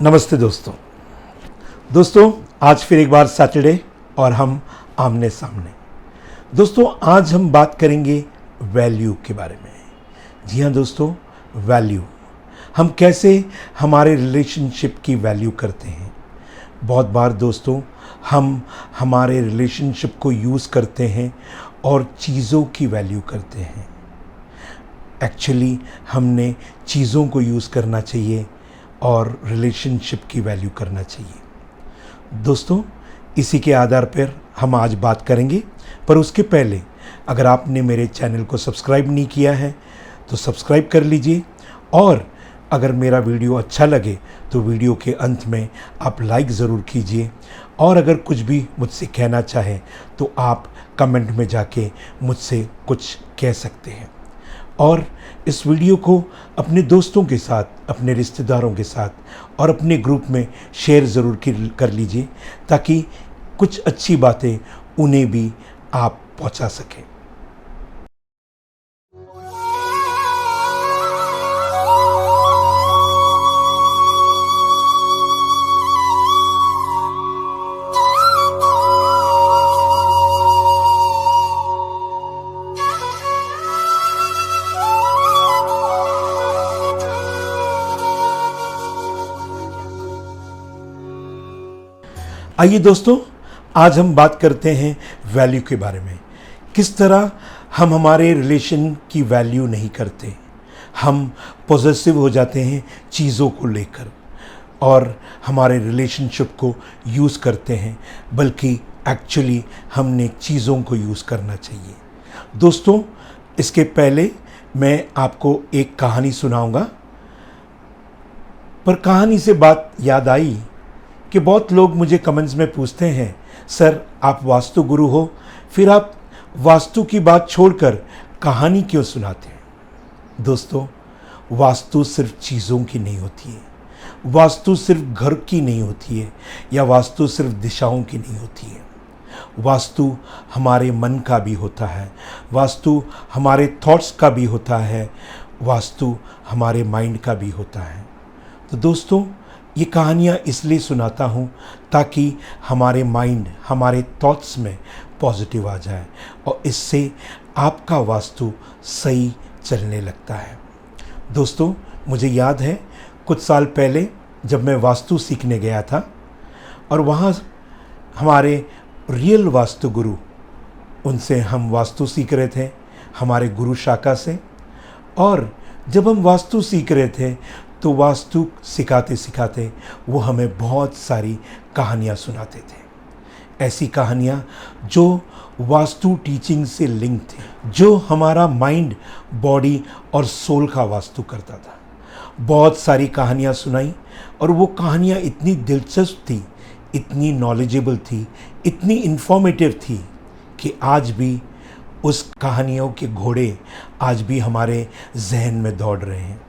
नमस्ते दोस्तों आज फिर एक बार सैटरडे और हम आमने सामने। दोस्तों आज हम बात करेंगे वैल्यू के बारे में। जी हाँ दोस्तों, वैल्यू, हम कैसे हमारे रिलेशनशिप की वैल्यू करते हैं। बहुत बार दोस्तों हम हमारे रिलेशनशिप को यूज़ करते हैं और चीज़ों की वैल्यू करते हैं। एक्चुअली हमने चीज़ों को यूज़ करना चाहिए और रिलेशनशिप की वैल्यू करना चाहिए। दोस्तों इसी के आधार पर हम आज बात करेंगे, पर उसके पहले अगर आपने मेरे चैनल को सब्सक्राइब नहीं किया है तो सब्सक्राइब कर लीजिए, और अगर मेरा वीडियो अच्छा लगे तो वीडियो के अंत में आप लाइक ज़रूर कीजिए, और अगर कुछ भी मुझसे कहना चाहें तो आप कमेंट में जाके मुझसे कुछ कह सकते हैं। और इस वीडियो को अपने दोस्तों के साथ, अपने रिश्तेदारों के साथ और अपने ग्रुप में शेयर ज़रूर कर लीजिए, ताकि कुछ अच्छी बातें उन्हें भी आप पहुंचा सकें। आइए दोस्तों, आज हम बात करते हैं वैल्यू के बारे में। किस तरह हम हमारे रिलेशन की वैल्यू नहीं करते, हम पॉसेसिव हो जाते हैं चीज़ों को लेकर और हमारे रिलेशनशिप को यूज़ करते हैं, बल्कि एक्चुअली हमने चीज़ों को यूज़ करना चाहिए। दोस्तों इसके पहले मैं आपको एक कहानी सुनाऊंगा, पर कहानी से बात याद आई कि बहुत लोग मुझे कमेंट्स में पूछते हैं, सर आप वास्तु गुरु हो, फिर आप वास्तु की बात छोड़कर कहानी क्यों सुनाते हैं। दोस्तों वास्तु सिर्फ चीज़ों की नहीं होती है, वास्तु सिर्फ घर की नहीं होती है, या वास्तु सिर्फ दिशाओं की नहीं होती है। वास्तु हमारे मन का भी होता है, वास्तु हमारे थॉट्स का भी होता है, वास्तु हमारे माइंड का भी होता है। तो दोस्तों ये कहानियाँ इसलिए सुनाता हूँ ताकि हमारे माइंड, हमारे थॉट्स में पॉजिटिव आ जाए और इससे आपका वास्तु सही चलने लगता है। दोस्तों मुझे याद है कुछ साल पहले जब मैं वास्तु सीखने गया था, और वहाँ हमारे रियल वास्तु गुरु, उनसे हम वास्तु सीख रहे थे, हमारे गुरु शाखा से। और जब हम वास्तु सीख रहे थे तो वास्तु सिखाते सिखाते वो हमें बहुत सारी कहानियाँ सुनाते थे, ऐसी कहानियाँ जो वास्तु टीचिंग से लिंक थी, जो हमारा माइंड, बॉडी और सोल का वास्तु करता था। बहुत सारी कहानियाँ सुनाई, और वो कहानियाँ इतनी दिलचस्प थी, इतनी नॉलेजेबल थी, इतनी इन्फॉर्मेटिव थी कि आज भी उस कहानियों के घोड़े आज भी हमारे जहन में दौड़ रहे हैं।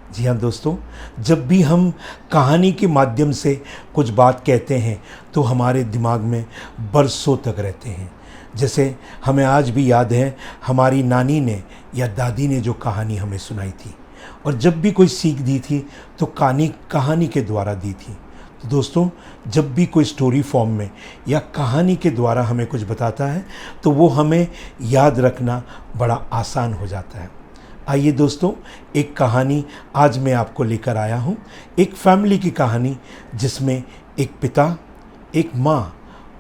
जी हाँ दोस्तों, जब भी हम कहानी के माध्यम से कुछ बात कहते हैं तो हमारे दिमाग में बरसों तक रहते हैं। जैसे हमें आज भी याद है हमारी नानी ने या दादी ने जो कहानी हमें सुनाई थी, और जब भी कोई सीख दी थी तो कहानी के द्वारा दी थी। तो दोस्तों जब भी कोई स्टोरी फॉर्म में या कहानी के द्वारा हमें कुछ बताता है तो वो हमें याद रखना बड़ा आसान हो जाता है। आइए दोस्तों, एक कहानी आज मैं आपको लेकर आया हूँ, एक फैमिली की कहानी, जिसमें एक पिता, एक माँ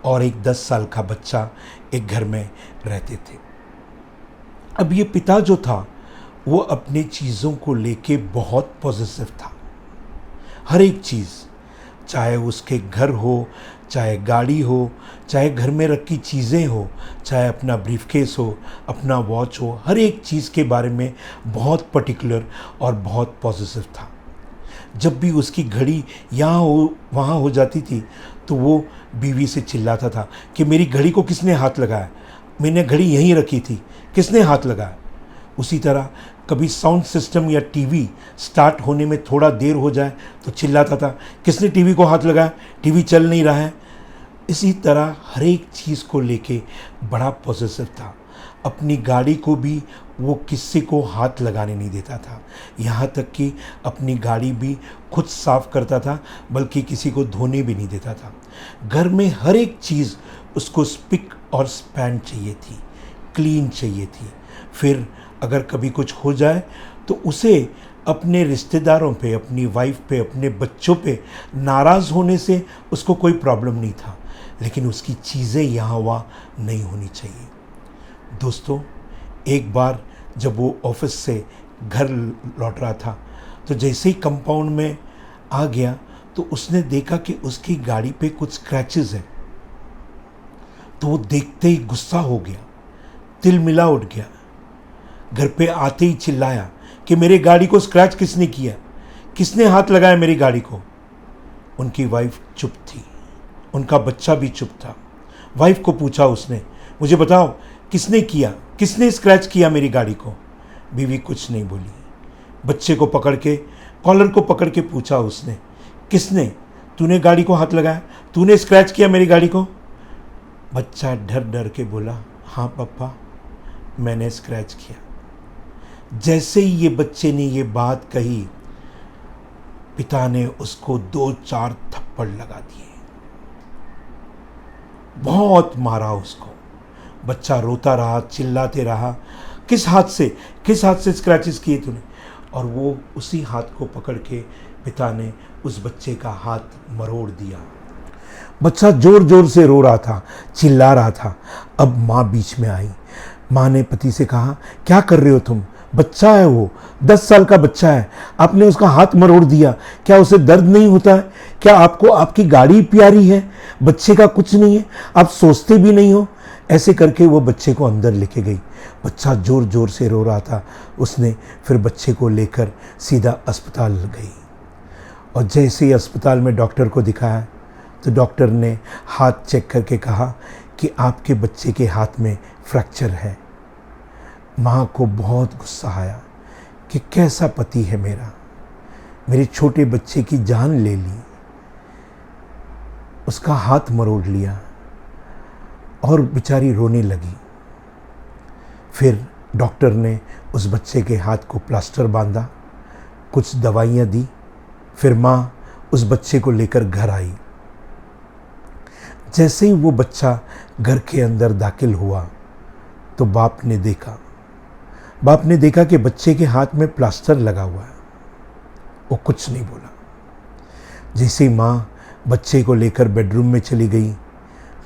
और एक 10 साल का बच्चा एक घर में रहते थे। अब ये पिता जो था वो अपने चीज़ों को लेके बहुत पॉजिटिव था। हर एक चीज़, चाहे उसके घर हो, चाहे गाड़ी हो, चाहे घर में रखी चीज़ें हो, चाहे अपना ब्रीफकेस हो, अपना वॉच हो, हर एक चीज़ के बारे में बहुत पर्टिकुलर और बहुत पॉजिटिव था। जब भी उसकी घड़ी यहाँ हो वहाँ हो जाती थी तो वो बीवी से चिल्लाता था कि मेरी घड़ी को किसने हाथ लगाया, मैंने घड़ी यहीं रखी थी, किसने हाथ लगाया। उसी तरह कभी साउंड सिस्टम या टीवी स्टार्ट होने में थोड़ा देर हो जाए तो चिल्लाता था, किसने टीवी को हाथ लगाया, टीवी चल नहीं रहा है। इसी तरह हर एक चीज़ को लेके बड़ा पॉजिटिव था। अपनी गाड़ी को भी वो किसी को हाथ लगाने नहीं देता था। यहाँ तक कि अपनी गाड़ी भी खुद साफ करता था, बल्कि किसी को धोने भी नहीं देता था। घर में हर एक चीज़ उसको स्पिक और स्पैन चाहिए थी, क्लीन चाहिए थी। फिर अगर कभी कुछ हो जाए तो उसे अपने रिश्तेदारों पे, अपनी वाइफ पे, अपने बच्चों पे नाराज़ होने से उसको कोई प्रॉब्लम नहीं था, लेकिन उसकी चीज़ें यहाँ वहाँ नहीं होनी चाहिए। दोस्तों, एक बार जब वो ऑफिस से घर लौट रहा था तो जैसे ही कंपाउंड में आ गया तो उसने देखा कि उसकी गाड़ी पे कुछ स्क्रैचेस हैं। तो वो देखते ही गुस्सा हो गया, तिलमिला उठ गया। घर पे आते ही चिल्लाया कि मेरी गाड़ी को स्क्रैच किसने किया, किसने हाथ लगाया मेरी गाड़ी को। उनकी वाइफ चुप थी, उनका बच्चा भी चुप था। वाइफ को पूछा उसने, मुझे बताओ किसने किया, किसने स्क्रैच किया मेरी गाड़ी को। बीवी कुछ नहीं बोली। बच्चे को पकड़ के, कॉलर को पकड़ के पूछा उसने, किसने, तूने गाड़ी को हाथ लगाया, तूने स्क्रैच किया मेरी गाड़ी को। बच्चा डर डर के बोला, हाँ पापा, मैंने स्क्रैच किया। जैसे ही ये बच्चे ने ये बात कही, पिता ने उसको 2-4 थप्पड़ लगा दिए, बहुत मारा उसको। बच्चा रोता रहा, चिल्लाते रहा, किस हाथ से स्क्रैचेस किए तूने। और वो उसी हाथ को पकड़ के पिता ने उस बच्चे का हाथ मरोड़ दिया। बच्चा जोर जोर से रो रहा था, चिल्ला रहा था। अब माँ बीच में आई। माँ ने पति से कहा, क्या कर रहे हो तुम, बच्चा है वो, 10 साल का बच्चा है, आपने उसका हाथ मरोड़ दिया, क्या उसे दर्द नहीं होता है? क्या आपको आपकी गाड़ी प्यारी है, बच्चे का कुछ नहीं है, आप सोचते भी नहीं हो? ऐसे करके वो बच्चे को अंदर लेके गई। बच्चा जोर जोर से रो रहा था। उसने फिर बच्चे को लेकर सीधा अस्पताल गई, और जैसे ही अस्पताल में डॉक्टर को दिखाया तो डॉक्टर ने हाथ चेक करके कहा कि आपके बच्चे के हाथ में फ्रैक्चर है। माँ को बहुत गुस्सा आया कि कैसा पति है मेरा, मेरे छोटे बच्चे की जान ले ली, उसका हाथ मरोड़ लिया, और बेचारी रोने लगी। फिर डॉक्टर ने उस बच्चे के हाथ को प्लास्टर बांधा, कुछ दवाइयाँ दी। फिर माँ उस बच्चे को लेकर घर आई। जैसे ही वो बच्चा घर के अंदर दाखिल हुआ तो बाप ने देखा कि बच्चे के हाथ में प्लास्टर लगा हुआ है। वो कुछ नहीं बोला। जैसे ही माँ बच्चे को लेकर बेडरूम में चली गई,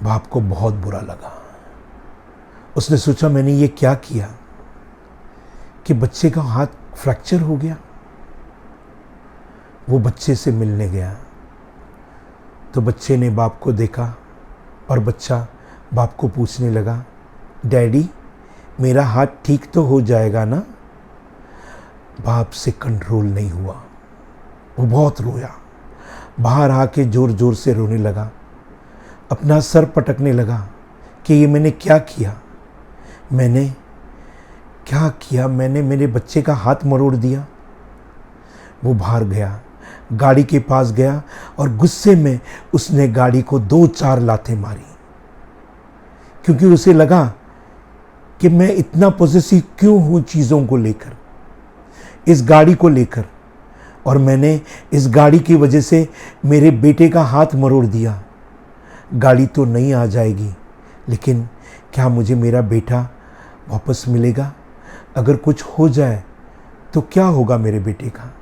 बाप को बहुत बुरा लगा। उसने सोचा, मैंने ये क्या किया कि बच्चे का हाथ फ्रैक्चर हो गया। वो बच्चे से मिलने गया तो बच्चे ने बाप को देखा, और बच्चा बाप को पूछने लगा, डैडी, मेरा हाथ ठीक तो हो जाएगा ना? बाप से कंट्रोल नहीं हुआ, वो बहुत रोया। बाहर आके जोर जोर से रोने लगा, अपना सर पटकने लगा कि ये मैंने क्या किया, मैंने मेरे बच्चे का हाथ मरोड़ दिया। वो बाहर गया, गाड़ी के पास गया, और गुस्से में उसने गाड़ी को 2-4 लातें मारी, क्योंकि उसे लगा कि मैं इतना पॉसेसिव क्यों हूँ चीज़ों को लेकर, इस गाड़ी को लेकर, और मैंने इस गाड़ी की वजह से मेरे बेटे का हाथ मरोड़ दिया। गाड़ी तो नहीं आ जाएगी, लेकिन क्या मुझे मेरा बेटा वापस मिलेगा? अगर कुछ हो जाए तो क्या होगा मेरे बेटे का?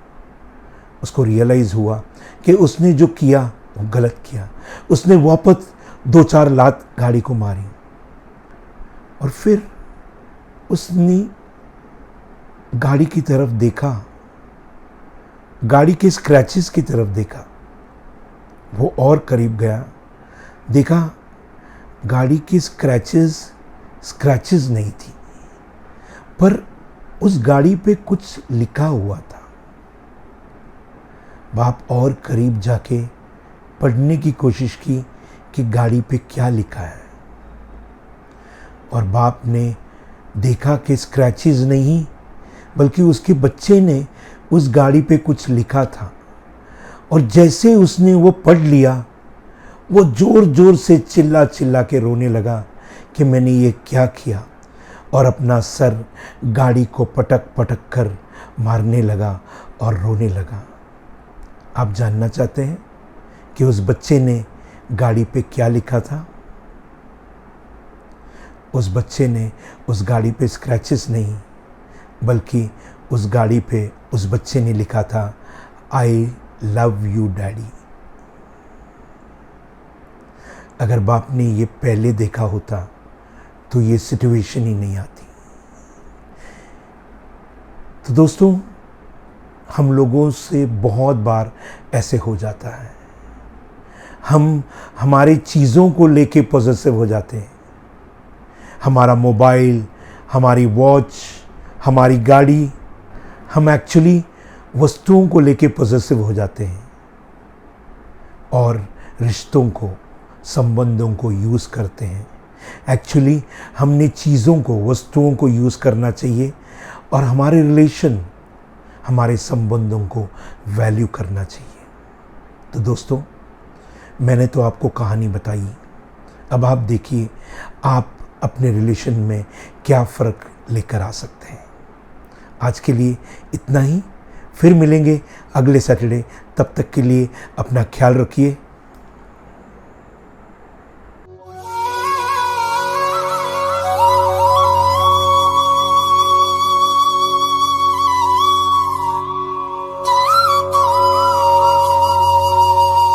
उसको रियलाइज़ हुआ कि उसने जो किया वो गलत किया। उसने वापस 2-4 लात गाड़ी को मारी, और फिर उसने गाड़ी की तरफ देखा, गाड़ी के स्क्रैचेस की तरफ देखा। वो और करीब गया, देखा गाड़ी की स्क्रैचेस नहीं थी, पर उस गाड़ी पे कुछ लिखा हुआ था। बाप और करीब जाके पढ़ने की कोशिश की कि गाड़ी पे क्या लिखा है, और बाप ने देखा कि स्क्रैचेस नहीं, बल्कि उसके बच्चे ने उस गाड़ी पे कुछ लिखा था। और जैसे उसने वो पढ़ लिया, वो जोर जोर से चिल्ला चिल्ला के रोने लगा कि मैंने ये क्या किया। और अपना सर गाड़ी को पटक पटक कर मारने लगा और रोने लगा। आप जानना चाहते हैं कि उस बच्चे ने गाड़ी पे क्या लिखा था? उस बच्चे ने उस गाड़ी पे स्क्रैचेस नहीं, बल्कि उस गाड़ी पे उस बच्चे ने लिखा था, आई लव यू डैडी। अगर बाप ने ये पहले देखा होता तो ये सिचुएशन ही नहीं आती। तो दोस्तों, हम लोगों से बहुत बार ऐसे हो जाता है, हम हमारी चीज़ों को लेके पॉसेसिव हो जाते हैं। हमारा मोबाइल, हमारी वॉच, हमारी गाड़ी, हम एक्चुअली वस्तुओं को लेके पॉसेसिव हो जाते हैं और रिश्तों को, संबंधों को यूज़ करते हैं। एक्चुअली हमने चीज़ों को, वस्तुओं को यूज़ करना चाहिए और हमारे रिलेशन, हमारे संबंधों को वैल्यू करना चाहिए। तो दोस्तों, मैंने तो आपको कहानी बताई, अब आप देखिए आप अपने रिलेशन में क्या फ़र्क लेकर आ सकते हैं। आज के लिए इतना ही, फिर मिलेंगे अगले सैटरडे। तब तक के लिए अपना ख्याल रखिए।